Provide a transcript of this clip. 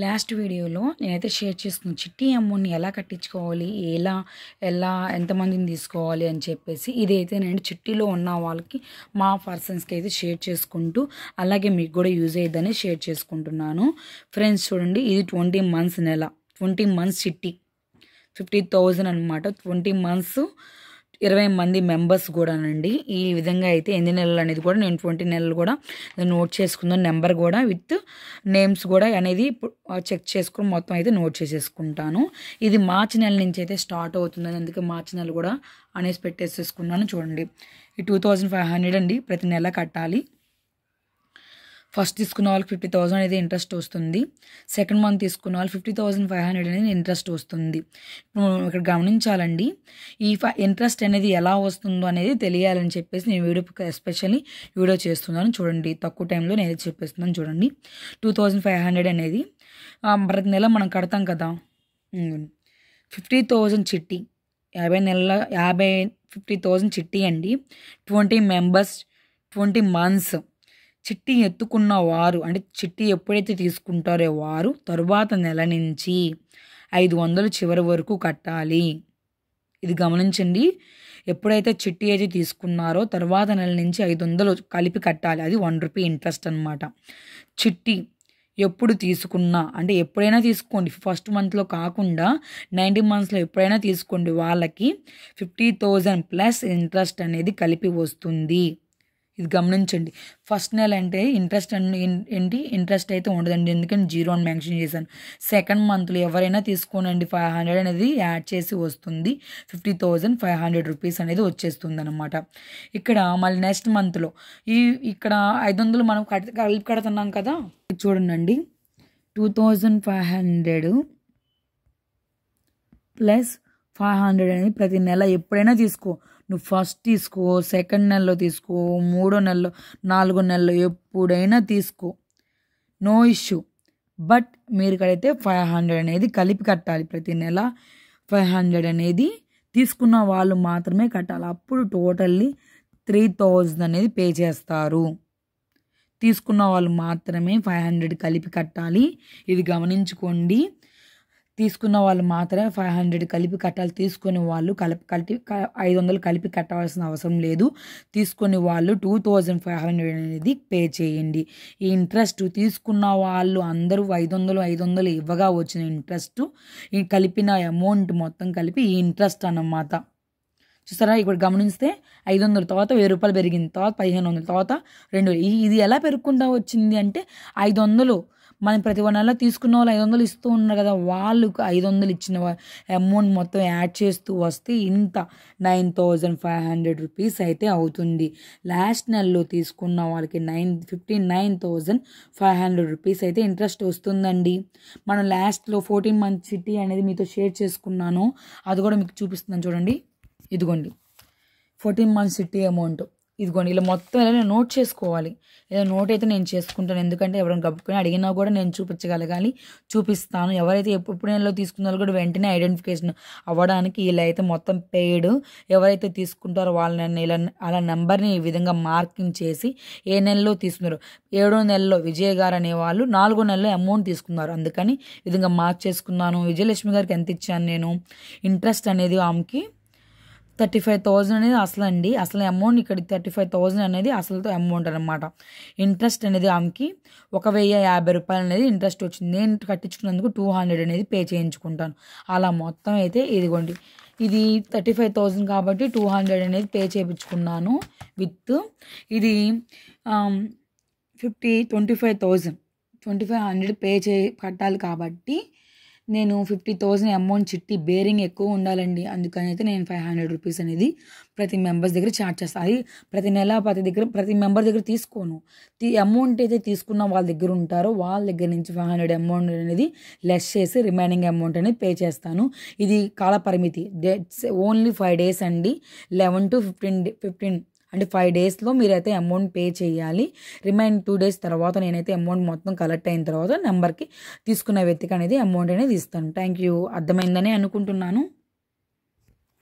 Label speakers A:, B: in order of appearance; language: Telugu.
A: లాస్ట్ వీడియోలో నేనైతే షేర్ చేసుకున్న చిట్టి అమౌంట్ని ఎలా కట్టించుకోవాలి, ఎలా ఎంతమందిని తీసుకోవాలి అని చెప్పేసి ఇదైతే నేను చిట్టీలో ఉన్న వాళ్ళకి మా పర్సన్స్కి అయితే షేర్ చేసుకుంటూ అలాగే మీకు కూడా యూజ్ అయ్యిద్దని షేర్ చేసుకుంటున్నాను. ఫ్రెండ్స్ చూడండి, ఇది 20 మంత్స్ నెల, 20 మంత్స్ చిట్టి 50,000 అనమాట. 20 మంత్స్ 20 మంది మెంబర్స్ కూడానండి. ఈ విధంగా అయితే ఎన్ని నెలలు అనేది కూడా నేను 20 నెలలు కూడా నోట్ చేసుకుందాను. నెంబర్ కూడా విత్ నేమ్స్ కూడా అనేది చెక్ చేసుకుని మొత్తం అయితే నోట్ చేసేసుకుంటాను. ఇది మార్చి నెల నుంచి అయితే స్టార్ట్ అవుతుంది, అందుకే మార్చి నెల కూడా అనేసి పెట్టేసేసుకున్నాను. చూడండి, ఈ 2500 అండి ప్రతి నెల కట్టాలి. ఫస్ట్ తీసుకున్న వాళ్ళకి 50,000 అనేది ఇంట్రెస్ట్ వస్తుంది. సెకండ్ మంత్ తీసుకున్న వాళ్ళు 50,500 అనేది ఇంట్రెస్ట్ వస్తుంది. ఇక్కడ గమనించాలండి, ఈ ఇంట్రెస్ట్ అనేది ఎలా వస్తుందో అనేది తెలియాలని చెప్పేసి నేను వీడియో ఎస్పెషల్లీ వీడియో చేస్తున్నాను. చూడండి, తక్కువ టైంలో నేను చెప్పేస్తున్నాను. చూడండి, 2500 అనేది ప్రతి నెల మనం కడతాం కదా. 50,000 చిట్టి 50,000 చిట్టి అండి. 20 మెంబర్స్ 20 మంత్స్ చిట్టి ఎత్తుకున్న వారు, అంటే చిట్టి ఎప్పుడైతే తీసుకుంటారో వారు తరువాత నెల నుంచి 500 చివరి వరకు కట్టాలి. ఇది గమనించండి, ఎప్పుడైతే చిట్టి అయితే తీసుకున్నారో తర్వాత నెల నుంచి 500 కలిపి కట్టాలి. అది ₹1 ఇంట్రెస్ట్ అనమాట. చిట్టి ఎప్పుడు తీసుకున్నా, అంటే ఎప్పుడైనా తీసుకోండి, ఫస్ట్ మంత్లో కాకుండా 90 మంత్స్లో ఎప్పుడైనా తీసుకోండి, వాళ్ళకి 50,000 ప్లస్ ఇంట్రెస్ట్ అనేది కలిపి వస్తుంది. ఇది గమనించండి. ఫస్ట్ నెల అంటే ఇంట్రెస్ట్ ఇంట్రెస్ట్ అయితే ఉండదండి, ఎందుకంటే 0 అని మెన్షన్ చేశాను. సెకండ్ మంత్లో ఎవరైనా తీసుకోనండి 500 అనేది యాడ్ చేసి వస్తుంది. 50,500 రూపీస్ అనేది వచ్చేస్తుంది అనమాట. ఇక్కడ మళ్ళీ నెక్స్ట్ మంత్లో ఇక్కడ 500 మనం కలిపి కడుతున్నాం కదా. చూడండి, 2500 ప్లస్ 500 అనేది ప్రతి నెల ఎప్పుడైనా తీసుకో. నువ్వు ఫస్ట్ తీసుకో, సెకండ్ నెలలో తీసుకో, 3వ నెలలో, 4వ నెలలో ఎప్పుడైనా తీసుకో, నో ఇష్యూ. బట్ మీరు ఇక్కడైతే 500 అనేది కలిపి కట్టాలి. ప్రతి నెల 500 అనేది తీసుకున్న వాళ్ళు మాత్రమే కట్టాలి. అప్పుడు టోటల్లీ 3,000 అనేది పే చేస్తారు. తీసుకున్న వాళ్ళు మాత్రమే 500 కలిపి కట్టాలి. ఇది గమనించుకోండి. తీసుకున్న వాళ్ళు మాత్రమే 500 కలిపి కట్టాలి. తీసుకునే వాళ్ళు 500 కలిపి కట్టవలసిన అవసరం లేదు. తీసుకునే వాళ్ళు 2,500 అనేది పే చేయండి. ఈ ఇంట్రెస్ట్ తీసుకున్న వాళ్ళు అందరూ 500 ఇవ్వగా వచ్చిన ఇంట్రెస్ట్, ఈ కలిపిన అమౌంట్ మొత్తం కలిపి ఈ ఇంట్రెస్ట్ అన్నమాట. చూస్తారా, ఇక్కడ గమనిస్తే 500 తర్వాత ₹1000 పెరిగింది, తర్వాత 1,500, తర్వాత 2,000. ఇది ఎలా పెరుగుకుంటా వచ్చింది అంటే 500 మనం ప్రతి నెల తీసుకున్న వాళ్ళు 500 ఇస్తూ ఉన్నారు కదా, వాళ్ళకు 500 ఇచ్చిన అమౌంట్ మొత్తం యాడ్ చేస్తూ వస్తే ఇంత 9,500 రూపీస్ అయితే అవుతుంది. లాస్ట్ నెలలో తీసుకున్న వాళ్ళకి 59,500 రూపీస్ అయితే ఇంట్రెస్ట్ వస్తుందండి. మనం లాస్ట్లో 14 మంత్ చిట్టి అనేది మీతో షేర్ చేసుకున్నాను, అది కూడా మీకు చూపిస్తున్నాను. చూడండి, ఇదిగోండి 14 మంత్స్ చిట్టి అమౌంట్. ఇదిగోండి, ఇలా మొత్తం ఇలా నోట్ చేసుకోవాలి. ఇలా నోట్ అయితే నేను చేసుకుంటాను, ఎందుకంటే ఎవరైనా గబ్బుకొని అడిగినా కూడా నేను చూపించగలగాలి, చూపిస్తాను. ఎవరైతే ఎప్పుడు నెలలో తీసుకున్నారో కూడా వెంటనే ఐడెంటిఫికేషన్ అవ్వడానికి ఇలా అయితే మొత్తం పెయిడ్ ఎవరైతే తీసుకుంటారో వాళ్ళని ఇలా అలా నెంబర్ని ఈ విధంగా మార్కింగ్ చేసి ఏ నెలలో తీసుకున్నారు. 7వ నెలలో విజయ్ గారు అనేవాళ్ళు 4వ నెలలో అమౌంట్ తీసుకున్నారు, అందుకని ఈ విధంగా మార్క్ చేసుకున్నాను. విజయలక్ష్మి గారికి ఎంత ఇచ్చాను నేను ఇంట్రెస్ట్ అనేది, ఆమెకి 35,000 అనేది అసలు అమౌంట్. ఇక్కడ 35,000 అనేది అసలుతో అమౌంట్ అనమాట. ఇంట్రెస్ట్ అనేది ఆమెకి ₹1,050 అనేది ఇంట్రెస్ట్ వచ్చింది. నేను కట్టించుకున్నందుకు 200 అనేది పే చేయించుకుంటాను. అలా మొత్తం అయితే ఇదిగోండి, ఇది 35,000 కాబట్టి 200 అనేది పే చేయించుకున్నాను. విత్ ఇది 25,000 పే కట్టాలి కాబట్టి నేను 50,000 అమౌంట్ చిట్టి బేరింగ్ ఎక్కువ ఉండాలండి, అందుకని అయితే నేను 500 రూపీస్ అనేది ప్రతి మెంబర్స్ దగ్గర ఛార్జ్ చేస్తాను. అది ప్రతి నెల ప్రతి మెంబర్ దగ్గర తీసుకోను. అమౌంట్ అయితే తీసుకున్న వాళ్ళ దగ్గర ఉంటారో వాళ్ళ దగ్గర నుంచి 500 అమౌంట్ అనేది లెస్ చేసి రిమైనింగ్ అమౌంట్ అనేది పే చేస్తాను. ఇది కాల పరిమితి, ఓన్లీ 5 days అండి. 11 to 15 అంటే 5 daysలో మీరైతే అమౌంట్ పే చేయాలి. రిమైనింగ్ 2 days తర్వాత నేనైతే అమౌంట్ మొత్తం కలెక్ట్ అయిన తర్వాత నెంబర్కి తీసుకున్న వ్యక్తికి అనేది అమౌంట్ అనేది ఇస్తాను. Thank you. అర్థమైందని అనుకుంటున్నాను.